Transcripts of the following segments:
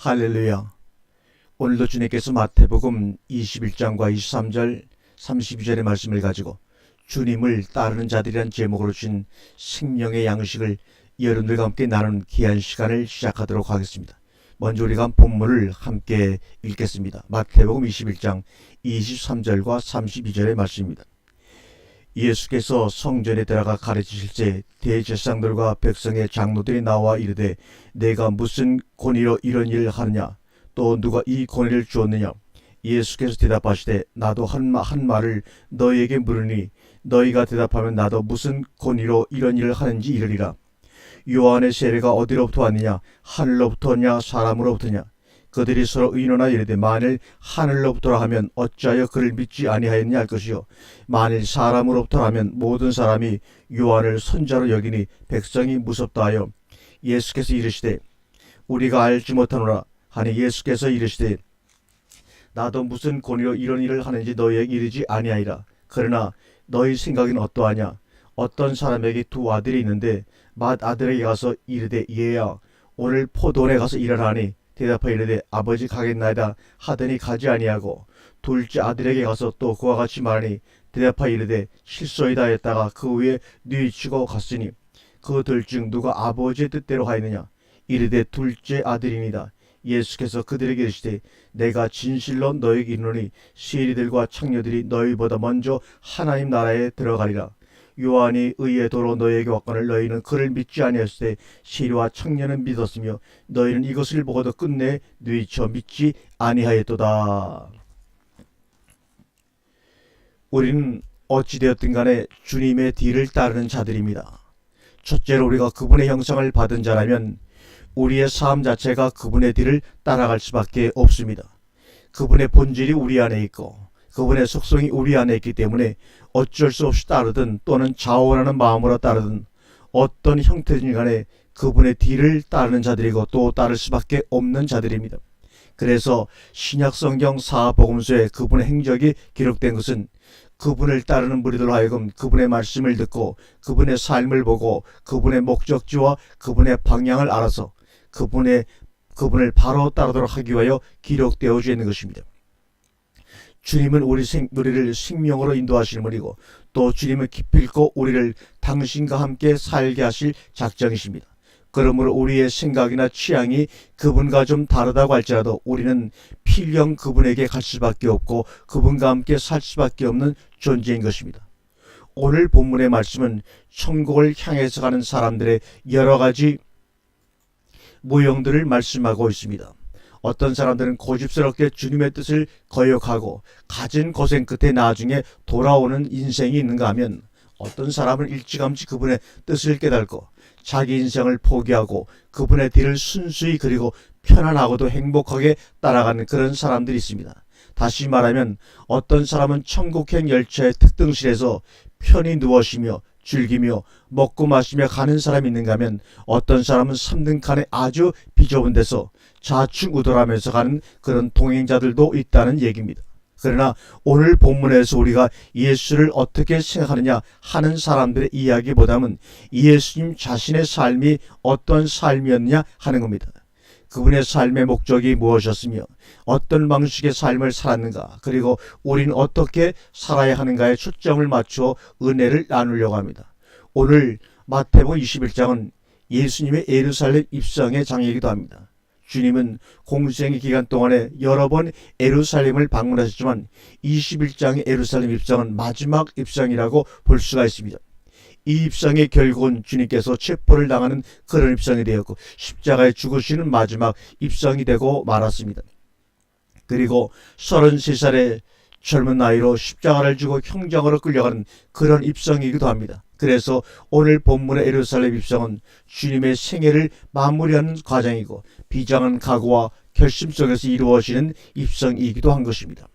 할렐루야. 오늘도 주님께서 마태복음 21장과 23절, 32절의 말씀을 가지고 주님을 따르는 자들이란 제목으로 주신 생명의 양식을 여러분들과 함께 나누는 귀한 시간을 시작하도록 하겠습니다. 먼저 우리가 본문을 함께 읽겠습니다. 마태복음 21장 23절과 32절의 말씀입니다. 예수께서 성전에 들어가 가르치실 때 대제사장들과 백성의 장로들이 나와 이르되 내가 무슨 권위로 이런 일을 하느냐, 또 누가 이 권위를 주었느냐. 예수께서 대답하시되 나도 한 말을 너희에게 물으니 너희가 대답하면 나도 무슨 권위로 이런 일을 하는지 이르리라. 요한의 세례가 어디로부터 왔느냐, 하늘로부터냐 사람으로부터냐. 그들이 서로 의논하여 이르되 만일 하늘로부터라 하면 어찌하여 그를 믿지 아니하였냐 할 것이요, 만일 사람으로부터라 하면 모든 사람이 요한을 선자로 여기니 백성이 무섭다 하여 예수께서 이르시되 우리가 알지 못하노라 하니 예수께서 이르시되 나도 무슨 권위로 이런 일을 하는지 너희에게 이르지 아니하리라. 그러나 너희 생각은 어떠하냐. 어떤 사람에게 두 아들이 있는데 맏아들에게 가서 이르되 얘야 오늘 포도원에 가서 일하라 하니 대답하여 이르되 아버지 가겠나이다 하더니 가지 아니하고, 둘째 아들에게 가서 또 그와 같이 말하니 대답하여 이르되 실소이다 하였다가 그 후에 뉘우치고 갔으니 그 둘 중 누가 아버지의 뜻대로 하였느냐. 이르되 둘째 아들이니이다. 예수께서 그들에게 이르시되 내가 진실로 너희에게 이르노니 세리들과 창녀들이 너희보다 먼저 하나님 나라에 들어가리라. 요한이 의의 도로 너희에게 왔거늘 너희는 그를 믿지 아니하였을 때 세리와 창녀는 믿었으며 너희는 이것을 보고도 끝내 뉘우쳐 믿지 아니하였도다. 우리는 어찌되었든 간에 주님의 뒤를 따르는 자들입니다. 첫째로 우리가 그분의 형상을 받은 자라면 우리의 삶 자체가 그분의 뒤를 따라갈 수밖에 없습니다. 그분의 본질이 우리 안에 있고 그분의 속성이 우리 안에 있기 때문에 어쩔 수 없이 따르든 또는 자원하는 마음으로 따르든 어떤 형태든 간에 그분의 뒤를 따르는 자들이고 또 따를 수밖에 없는 자들입니다. 그래서 신약성경 사복음서에 그분의 행적이 기록된 것은 그분을 따르는 무리들로 하여금 그분의 말씀을 듣고 그분의 삶을 보고 그분의 목적지와 그분의 방향을 알아서 그분을 바로 따르도록 하기 위하여 기록되어져 있는 것입니다. 주님은 우리를 생명으로 인도하시는 분이고 또 주님은 기필코 우리를 당신과 함께 살게 하실 작정이십니다. 그러므로 우리의 생각이나 취향이 그분과 좀 다르다고 할지라도 우리는 필경 그분에게 갈 수밖에 없고 그분과 함께 살 수밖에 없는 존재인 것입니다. 오늘 본문의 말씀은 천국을 향해서 가는 사람들의 여러 가지 모형들을 말씀하고 있습니다. 어떤 사람들은 고집스럽게 주님의 뜻을 거역하고 가진 고생 끝에 나중에 돌아오는 인생이 있는가 하면, 어떤 사람은 일찌감치 그분의 뜻을 깨닫고 자기 인생을 포기하고 그분의 뒤를 순수히 그리고 편안하고도 행복하게 따라가는 그런 사람들이 있습니다. 다시 말하면 어떤 사람은 천국행 열차의 특등실에서 편히 누워 쉬며 즐기며 먹고 마시며 가는 사람이 있는가 하면, 어떤 사람은 3등 칸에 아주 비좁은 데서 좌충우돌하면서 가는 그런 동행자들도 있다는 얘기입니다. 그러나 오늘 본문에서 우리가 예수를 어떻게 생각하느냐 하는 사람들의 이야기보다는 예수님 자신의 삶이 어떤 삶이었느냐 하는 겁니다. 그분의 삶의 목적이 무엇이었으며 어떤 방식의 삶을 살았는가, 그리고 우리는 어떻게 살아야 하는가에 초점을 맞추어 은혜를 나누려고 합니다. 오늘 마태복음 21장은 예수님의 예루살렘 입성의 장이기도 합니다. 주님은 공생의 기간 동안에 여러 번 예루살렘을 방문하셨지만 21장의 예루살렘 입성은 마지막 입성이라고 볼 수가 있습니다. 이 입성의 결국은 주님께서 체포를 당하는 그런 입성이 되었고 십자가에 죽으시는 마지막 입성이 되고 말았습니다. 그리고 33살의 젊은 나이로 십자가를 지고 형장으로 끌려가는 그런 입성이기도 합니다. 그래서 오늘 본문의 예루살렘 입성은 주님의 생애를 마무리하는 과정이고 비장한 각오와 결심 속에서 이루어지는 입성이기도 한 것입니다.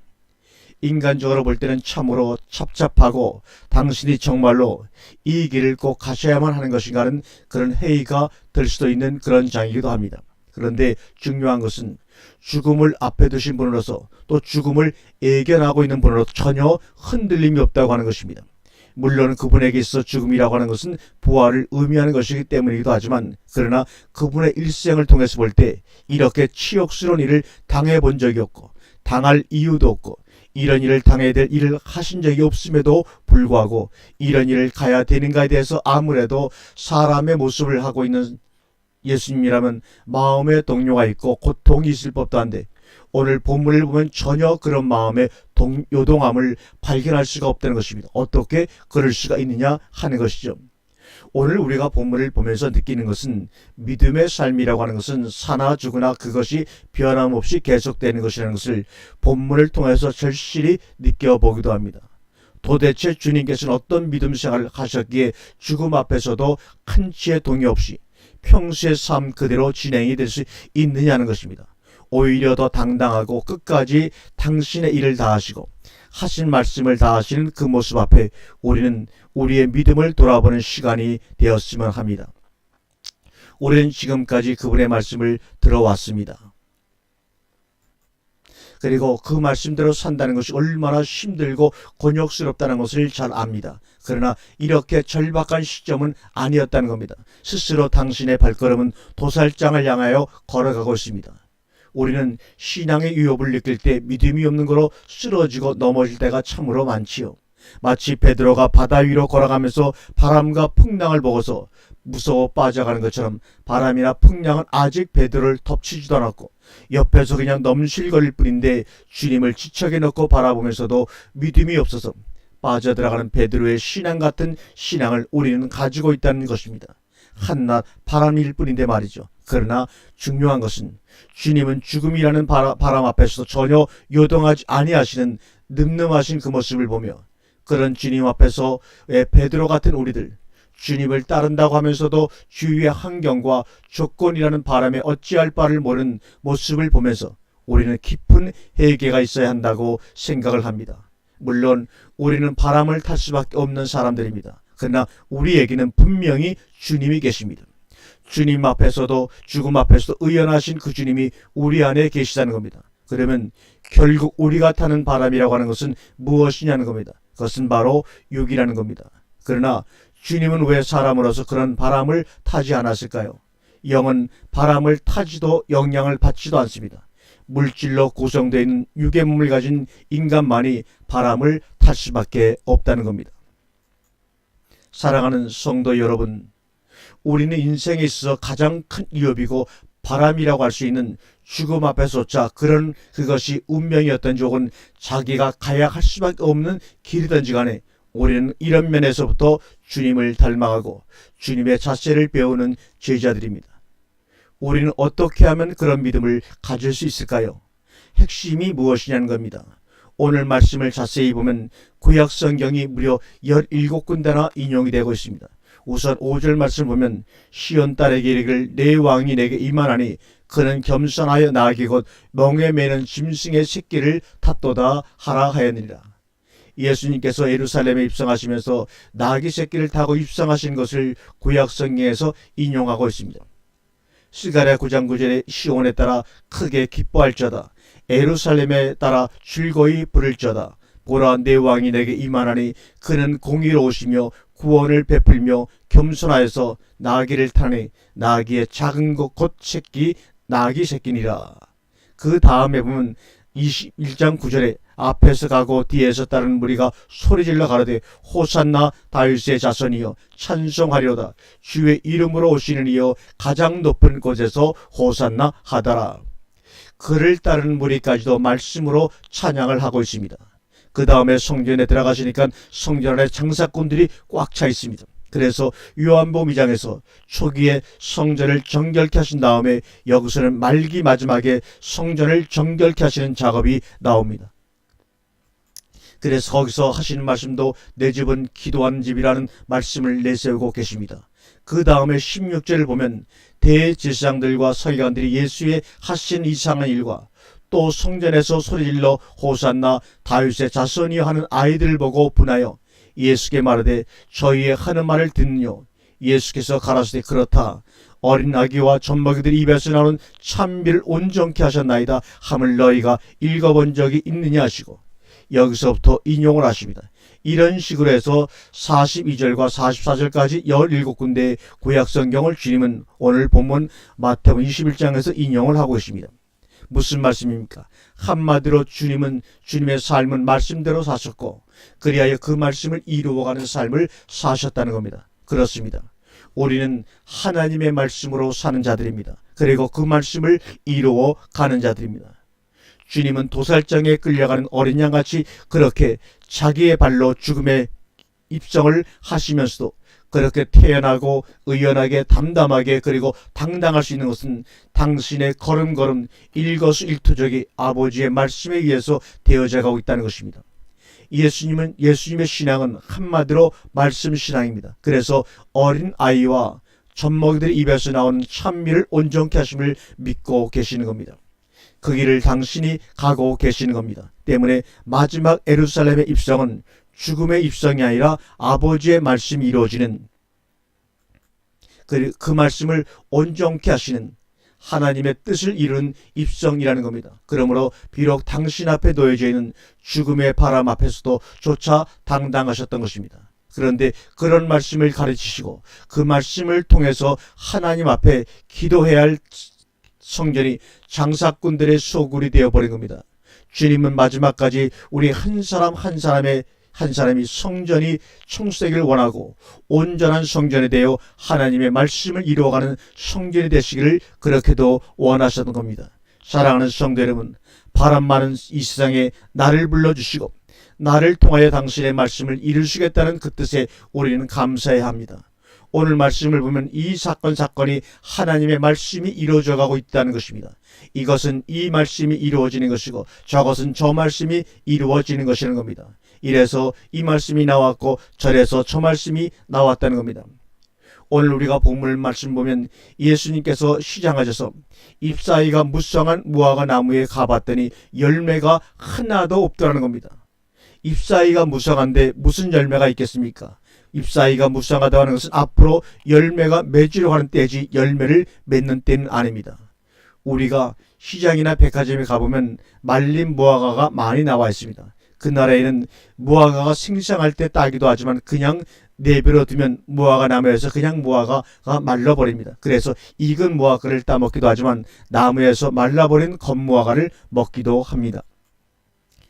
인간적으로 볼 때는 참으로 찹찹하고 당신이 정말로 이 길을 꼭 가셔야만 하는 것인가 하는 그런 회의가 될 수도 있는 그런 장이기도 합니다. 그런데 중요한 것은 죽음을 앞에 두신 분으로서 또 죽음을 예견하고 있는 분으로서 전혀 흔들림이 없다고 하는 것입니다. 물론 그분에게 있어 죽음이라고 하는 것은 부활을 의미하는 것이기 때문이기도 하지만, 그러나 그분의 일생을 통해서 볼 때 이렇게 치욕스러운 일을 당해본 적이 없고 당할 이유도 없고 이런 일을 당해야 될 일을 하신 적이 없음에도 불구하고 이런 일을 가야 되는가에 대해서 아무래도 사람의 모습을 하고 있는 예수님이라면 마음의 동요가 있고 고통이 있을 법도 한데, 오늘 본문을 보면 전혀 그런 마음의 요동함을 발견할 수가 없다는 것입니다. 어떻게 그럴 수가 있느냐 하는 것이죠. 오늘 우리가 본문을 보면서 느끼는 것은 믿음의 삶이라고 하는 것은 사나 죽으나 그것이 변함없이 계속되는 것이라는 것을 본문을 통해서 절실히 느껴보기도 합니다. 도대체 주님께서는 어떤 믿음 생활을 하셨기에 죽음 앞에서도 한치의 동의 없이 평소의 삶 그대로 진행이 될 수 있느냐는 것입니다. 오히려 더 당당하고 끝까지 당신의 일을 다하시고 하신 말씀을 다하시는 그 모습 앞에 우리는 우리의 믿음을 돌아보는 시간이 되었으면 합니다. 우리는 지금까지 그분의 말씀을 들어왔습니다. 그리고 그 말씀대로 산다는 것이 얼마나 힘들고 곤욕스럽다는 것을 잘 압니다. 그러나 이렇게 절박한 시점은 아니었다는 겁니다. 스스로 당신의 발걸음은 도살장을 향하여 걸어가고 있습니다. 우리는 신앙의 위협을 느낄 때 믿음이 없는 거로 쓰러지고 넘어질 때가 참으로 많지요. 마치 베드로가 바다 위로 걸어가면서 바람과 풍랑을 보고서 무서워 빠져가는 것처럼 바람이나 풍랑은 아직 베드로를 덮치지도 않았고 옆에서 그냥 넘실거릴 뿐인데 주님을 지척에 넣고 바라보면서도 믿음이 없어서 빠져들어가는 베드로의 신앙 같은 신앙을 우리는 가지고 있다는 것입니다. 한낱 바람일 뿐인데 말이죠. 그러나 중요한 것은 주님은 죽음이라는 바람 앞에서도 전혀 요동하지 아니하시는 늠름하신 그 모습을 보며, 그런 주님 앞에서 왜 베드로 같은 우리들 주님을 따른다고 하면서도 주위의 환경과 조건이라는 바람에 어찌할 바를 모르는 모습을 보면서 우리는 깊은 회개가 있어야 한다고 생각을 합니다. 물론 우리는 바람을 탈 수밖에 없는 사람들입니다. 그러나 우리에게는 분명히 주님이 계십니다. 주님 앞에서도 죽음 앞에서도 의연하신 그 주님이 우리 안에 계시다는 겁니다. 그러면 결국 우리가 타는 바람이라고 하는 것은 무엇이냐는 겁니다. 그것은 바로 육이라는 겁니다. 그러나 주님은 왜 사람으로서 그런 바람을 타지 않았을까요? 영은 바람을 타지도 영향을 받지도 않습니다. 물질로 구성되어 있는 육의 몸을 가진 인간만이 바람을 탈 수밖에 없다는 겁니다. 사랑하는 성도 여러분, 우리는 인생에 있어서 가장 큰 위협이고 바람이라고 할 수 있는 죽음 앞에서조차 그것이 운명이었던지 혹은 자기가 가야 할 수밖에 없는 길이든지 간에 우리는 이런 면에서부터 주님을 닮아가고 주님의 자세를 배우는 제자들입니다. 우리는 어떻게 하면 그런 믿음을 가질 수 있을까요? 핵심이 무엇이냐는 겁니다. 오늘 말씀을 자세히 보면 구약 성경이 무려 17군데나 인용이 되고 있습니다. 우선 5절 말씀을 보면 시온 딸에게 이르기를 내 왕이 내게 임하나니 그는 겸손하여 나귀 곧 멍에 매는 짐승의 새끼를 탔도다 하라 하였느니라. 예수님께서 예루살렘에 입성하시면서 나귀 새끼를 타고 입성하신 것을 구약 성경에서 인용하고 있습니다. 스가랴 9장 9절에 시온에 따라 크게 기뻐할저다. 예루살렘에 따라 즐거이 부를저다. 보라 내 왕이 내게 임하나니 그는 공의로우시며 구원을 베풀며 겸손하여서 나귀를 타니 나귀의 작은 것 곧 새끼 나귀 새끼니라. 그 다음에 보면 21장 9절에 앞에서 가고 뒤에서 따르는 무리가 소리질러 가로되 호산나 다윗의 자손이여 찬송하리로다. 주의 이름으로 오시는 이여 가장 높은 곳에서 호산나 하더라. 그를 따르는 무리까지도 말씀으로 찬양을 하고 있습니다. 그 다음에 성전에 들어가시니까 성전 안에 장사꾼들이 꽉 차 있습니다. 그래서 요한복음 2장에서 초기에 성전을 정결케 하신 다음에 여기서는 말기 마지막에 성전을 정결케 하시는 작업이 나옵니다. 그래서 거기서 하시는 말씀도 내 집은 기도하는 집이라는 말씀을 내세우고 계십니다. 그 다음에 16절을 보면 대제사장들과 서기관들이 예수의 하신 이상한 일과 또 성전에서 소리질러 호산나 다윗의 자손이여 하는 아이들을 보고 분하여 예수께 말하되 저희의 하는 말을 듣느뇨. 예수께서 가라사대 그렇다. 어린 아기와 젖먹이들 입에서 나오는 찬비를 온전케 하셨나이다 함을 너희가 읽어본 적이 있느냐 하시고 여기서부터 인용을 하십니다. 이런 식으로 해서 42절과 44절까지 17군데의 구약성경을 주님은 오늘 본문 마태복음 21장에서 인용을 하고 있습니다. 무슨 말씀입니까? 한마디로 주님은 주님의 삶은 말씀대로 사셨고 그리하여 그 말씀을 이루어가는 삶을 사셨다는 겁니다. 그렇습니다. 우리는 하나님의 말씀으로 사는 자들입니다. 그리고 그 말씀을 이루어 가는 자들입니다. 주님은 도살장에 끌려가는 어린 양같이 그렇게 자기의 발로 죽음의 입성을 하시면서도 그렇게 태연하고 의연하게 담담하게 그리고 당당할 수 있는 것은 당신의 걸음걸음 일거수일투족이 아버지의 말씀에 의해서 되어져 가고 있다는 것입니다. 예수님의 신앙은 한마디로 말씀 신앙입니다. 그래서 어린 아이와 젖먹이들의 입에서 나오는 찬미를 온전케 하심을 믿고 계시는 겁니다. 그 길을 당신이 가고 계시는 겁니다. 때문에 마지막 예루살렘의 입성은 죽음의 입성이 아니라 아버지의 말씀이 이루어지는 그 말씀을 온전케 하시는 하나님의 뜻을 이루는 입성이라는 겁니다. 그러므로 비록 당신 앞에 놓여져 있는 죽음의 바람 앞에서도 조차 당당하셨던 것입니다. 그런데 그런 말씀을 가르치시고 그 말씀을 통해서 하나님 앞에 기도해야 할 성전이 장사꾼들의 소굴이 되어버린 겁니다. 주님은 마지막까지 우리 한 사람 한 사람이 성전이 청수되기를 원하고 온전한 성전이 되어 하나님의 말씀을 이루어가는 성전이 되시기를 그렇게도 원하셨던 겁니다. 사랑하는 성도 여러분, 바람 많은 이 세상에 나를 불러주시고 나를 통하여 당신의 말씀을 이루시겠다는 그 뜻에 우리는 감사해야 합니다. 오늘 말씀을 보면 이 사건이 하나님의 말씀이 이루어져 가고 있다는 것입니다. 이것은 이 말씀이 이루어지는 것이고 저것은 저 말씀이 이루어지는 것이라는 겁니다. 이래서 이 말씀이 나왔고 저래서 저 말씀이 나왔다는 겁니다. 오늘 우리가 본문 말씀 보면 예수님께서 시장하셔서 잎사귀가 무성한 무화과 나무에 가봤더니 열매가 하나도 없더라는 겁니다. 잎사귀가 무성한데 무슨 열매가 있겠습니까? 잎사귀가 무성하다고 하는 것은 앞으로 열매가 맺으려고 하는 때지 열매를 맺는 때는 아닙니다. 우리가 시장이나 백화점에 가보면 말린 무화과가 많이 나와 있습니다. 그 나라에는 무화과가 생장할 때 따기도 하지만 그냥 내버려 두면 무화과 나무에서 그냥 무화과가 말라버립니다. 그래서 익은 무화과를 따먹기도 하지만 나무에서 말라버린 겉무화과를 먹기도 합니다.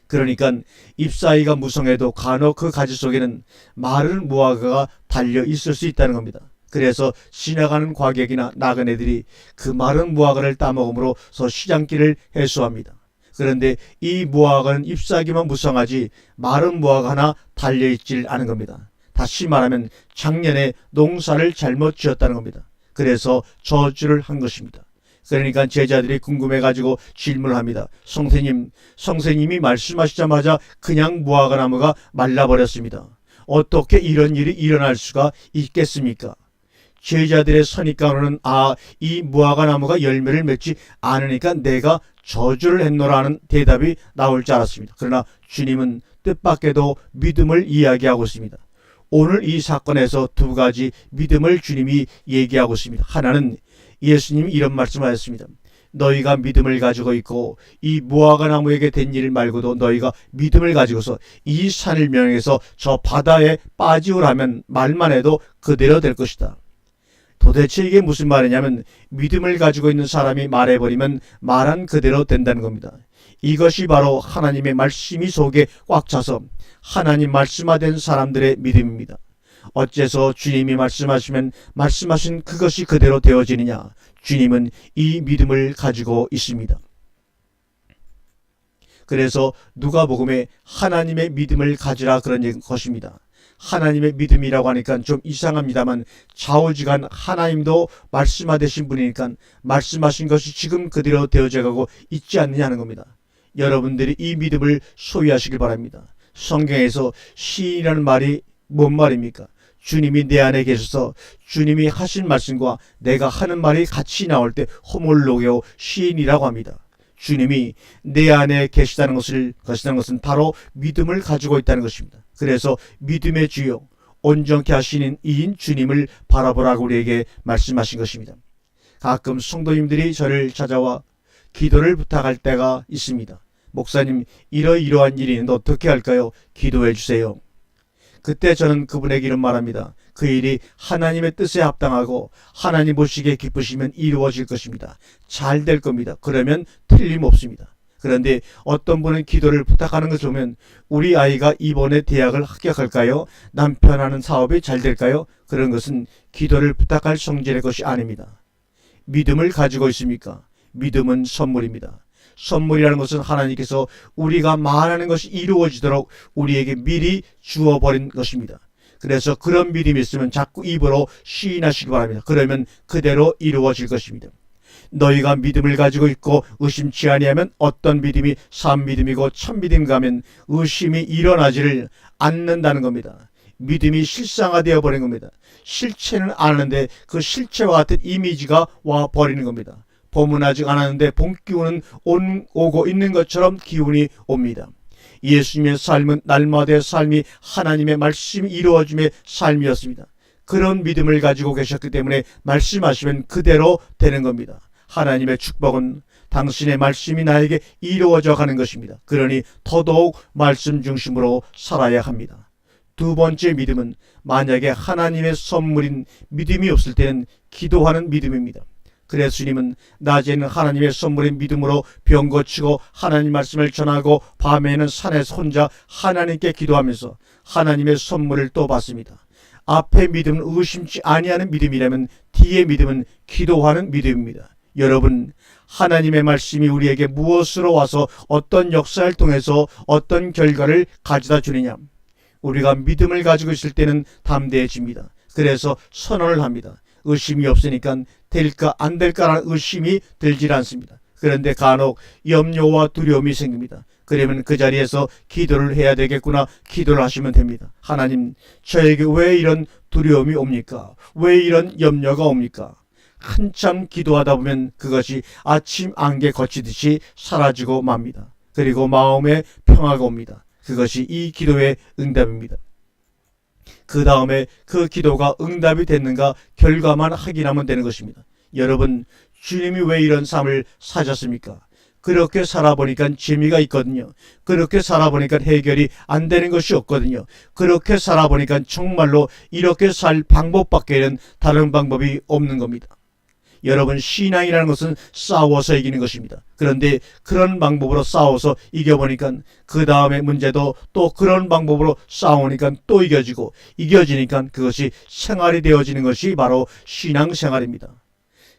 그러니까 잎사귀가 무성해도 간혹 그 가지 속에는 마른 무화과가 달려 있을 수 있다는 겁니다. 그래서 지나가는 과객이나 나그네들이 그 마른 무화과를 따먹음으로써 시장길을 해소합니다. 그런데 이 무화과는 잎사귀만 무성하지 마른 무화과 하나 달려있질 않은 겁니다. 다시 말하면 작년에 농사를 잘못 지었다는 겁니다. 그래서 저주를 한 것입니다. 그러니까 제자들이 궁금해가지고 질문을 합니다. 성세님이 말씀하시자마자 그냥 무화과 나무가 말라버렸습니다. 어떻게 이런 일이 일어날 수가 있겠습니까? 제자들의 선입관으로는 이 무화과 나무가 열매를 맺지 않으니까 내가 저주를 했노라는 대답이 나올 줄 알았습니다. 그러나 주님은 뜻밖에도 믿음을 이야기하고 있습니다. 오늘 이 사건에서 두 가지 믿음을 주님이 얘기하고 있습니다. 하나는 예수님이 이런 말씀을 하셨습니다. 너희가 믿음을 가지고 있고 이 무화과 나무에게 된 일 말고도 너희가 믿음을 가지고서 이 산을 명해서 저 바다에 빠지오라면 말만 해도 그대로 될 것이다. 도대체 이게 무슨 말이냐면 믿음을 가지고 있는 사람이 말해버리면 말한 그대로 된다는 겁니다. 이것이 바로 하나님의 말씀이 속에 꽉 차서 하나님 말씀화된 사람들의 믿음입니다. 어째서 주님이 말씀하시면 말씀하신 그것이 그대로 되어지느냐? 주님은 이 믿음을 가지고 있습니다. 그래서 누가복음에 하나님의 믿음을 가지라 그런 것입니다. 하나님의 믿음이라고 하니까 좀 이상합니다만 좌우지간 하나님도 말씀하되신 분이니까 말씀하신 것이 지금 그대로 되어져 가고 있지 않느냐는 겁니다. 여러분들이 이 믿음을 소유하시길 바랍니다. 성경에서 시인이라는 말이 뭔 말입니까? 주님이 내 안에 계셔서 주님이 하신 말씀과 내가 하는 말이 같이 나올 때 호몰로게오 시인이라고 합니다. 주님이 내 안에 계시다는 것은 바로 믿음을 가지고 있다는 것입니다. 그래서 믿음의 주요 온전케 하시는 이인 주님을 바라보라고 우리에게 말씀하신 것입니다. 가끔 성도님들이 저를 찾아와 기도를 부탁할 때가 있습니다. 목사님, 이러이러한 일이 있는데 어떻게 할까요? 기도해 주세요. 그때 저는 그분에게 이런 말합니다. 그 일이 하나님의 뜻에 합당하고 하나님 보시기에 기쁘시면 이루어질 것입니다. 잘 될 겁니다. 그러면 틀림없습니다. 그런데 어떤 분은 기도를 부탁하는 것을 보면 우리 아이가 이번에 대학을 합격할까요? 남편하는 사업이 잘 될까요? 그런 것은 기도를 부탁할 성질의 것이 아닙니다. 믿음을 가지고 있습니까? 믿음은 선물입니다. 선물이라는 것은 하나님께서 우리가 말하는 것이 이루어지도록 우리에게 미리 주어버린 것입니다. 그래서 그런 믿음이 있으면 자꾸 입으로 시인하시기 바랍니다. 그러면 그대로 이루어질 것입니다. 너희가 믿음을 가지고 있고 의심치 아니하면 어떤 믿음이 산 믿음이고 참 믿음인가 하면 의심이 일어나지를 않는다는 겁니다. 믿음이 실상화되어 버린 겁니다. 실체는 아는데 그 실체와 같은 이미지가 와 버리는 겁니다. 봄은 아직 안 왔는데 봄 기운은 오고 있는 것처럼 기운이 옵니다. 예수님의 삶은 날마다의 삶이 하나님의 말씀이 이루어짐의 삶이었습니다. 그런 믿음을 가지고 계셨기 때문에 말씀하시면 그대로 되는 겁니다. 하나님의 축복은 당신의 말씀이 나에게 이루어져 가는 것입니다. 그러니 더더욱 말씀 중심으로 살아야 합니다. 두 번째 믿음은 만약에 하나님의 선물인 믿음이 없을 때는 기도하는 믿음입니다. 그래서 주님은 낮에는 하나님의 선물인 믿음으로 병 고치고 하나님 말씀을 전하고 밤에는 산에서 혼자 하나님께 기도하면서 하나님의 선물을 또 받습니다. 앞의 믿음은 의심치 아니하는 믿음이라면 뒤의 믿음은 기도하는 믿음입니다. 여러분, 하나님의 말씀이 우리에게 무엇으로 와서 어떤 역사를 통해서 어떤 결과를 가져다 주느냐. 우리가 믿음을 가지고 있을 때는 담대해집니다. 그래서 선언을 합니다. 의심이 없으니까 될까 안 될까라는 의심이 들질 않습니다. 그런데 간혹 염려와 두려움이 생깁니다. 그러면 그 자리에서 기도를 해야 되겠구나. 기도를 하시면 됩니다. 하나님, 저에게 왜 이런 두려움이 옵니까? 왜 이런 염려가 옵니까? 한참 기도하다 보면 그것이 아침 안개 거치듯이 사라지고 맙니다. 그리고 마음에 평화가 옵니다. 그것이 이 기도의 응답입니다. 그 다음에 그 기도가 응답이 됐는가 결과만 확인하면 되는 것입니다. 여러분, 주님이 왜 이런 삶을 사셨습니까? 그렇게 살아보니까 재미가 있거든요. 그렇게 살아보니까 해결이 안 되는 것이 없거든요. 그렇게 살아보니까 정말로 이렇게 살 방법밖에는 다른 방법이 없는 겁니다. 여러분, 신앙이라는 것은 싸워서 이기는 것입니다. 그런데 그런 방법으로 싸워서 이겨보니까 그 다음에 문제도 또 그런 방법으로 싸우니까 또 이겨지니까 그것이 생활이 되어지는 것이 바로 신앙생활입니다.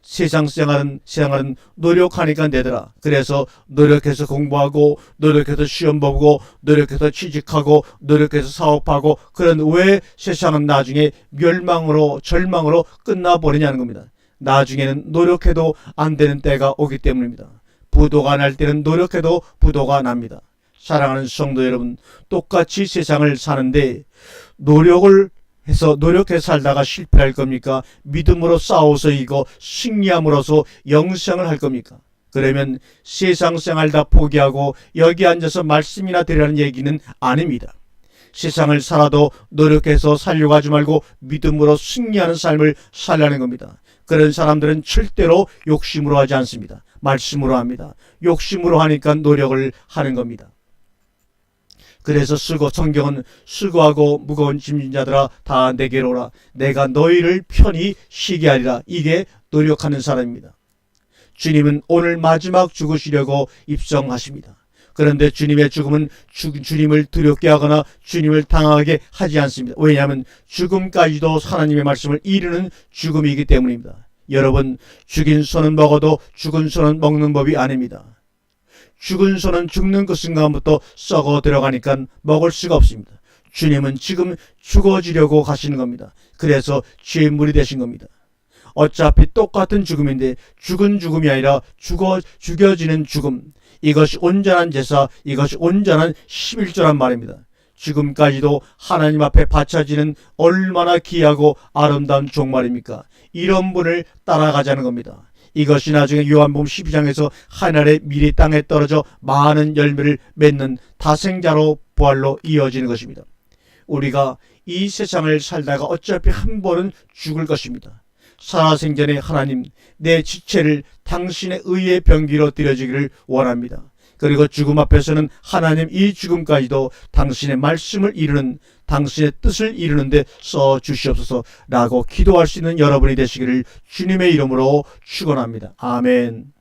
세상 생활은 노력하니까 되더라. 그래서 노력해서 공부하고 노력해서 시험 보고 노력해서 취직하고 노력해서 사업하고 그런 왜 세상은 나중에 멸망으로 절망으로 끝나버리냐는 겁니다. 나중에는 노력해도 안 되는 때가 오기 때문입니다. 부도가 날 때는 노력해도 부도가 납니다. 사랑하는 성도 여러분, 똑같이 세상을 사는데 노력해서 살다가 실패할 겁니까? 믿음으로 싸워서 이기고 승리함으로써 영생을 할 겁니까? 그러면 세상 생활 다 포기하고 여기 앉아서 말씀이나 드리라는 얘기는 아닙니다. 세상을 살아도 노력해서 살려고 하지 말고 믿음으로 승리하는 삶을 살라는 겁니다. 그런 사람들은 절대로 욕심으로 하지 않습니다. 말씀으로 합니다. 욕심으로 하니까 노력을 하는 겁니다. 그래서 성경은 수고하고 무거운 짐진 자들아 다 내게로 오라. 내가 너희를 편히 쉬게 하리라. 이게 노력하는 사람입니다. 주님은 오늘 마지막 죽으시려고 입성하십니다. 그런데 주님의 죽음은 주님을 두렵게 하거나 주님을 당하게 하지 않습니다. 왜냐하면 죽음까지도 하나님의 말씀을 이루는 죽음이기 때문입니다. 여러분, 죽인 소는 먹어도 죽은 소는 먹는 법이 아닙니다. 죽은 소는 죽는 그 순간부터 썩어 들어가니까 먹을 수가 없습니다. 주님은 지금 죽어지려고 가시는 겁니다. 그래서 죄물이 되신 겁니다. 어차피 똑같은 죽음인데 죽은 죽음이 아니라 죽여지는 죽음. 이것이 온전한 제사, 이것이 온전한 11조란 말입니다. 지금까지도 하나님 앞에 바쳐지는 얼마나 귀하고 아름다운 종말입니까? 이런 분을 따라가자는 겁니다. 이것이 나중에 요한복음 12장에서 하늘의 미리 땅에 떨어져 많은 열매를 맺는 다생자로 부활로 이어지는 것입니다. 우리가 이 세상을 살다가 어차피 한 번은 죽을 것입니다. 살아생전에 하나님, 내 지체를 당신의 의의 병기로 드려지기를 원합니다. 그리고 죽음 앞에서는 하나님 이 죽음까지도 당신의 말씀을 이루는, 당신의 뜻을 이루는데 써주시옵소서라고 기도할 수 있는 여러분이 되시기를 주님의 이름으로 축원합니다. 아멘.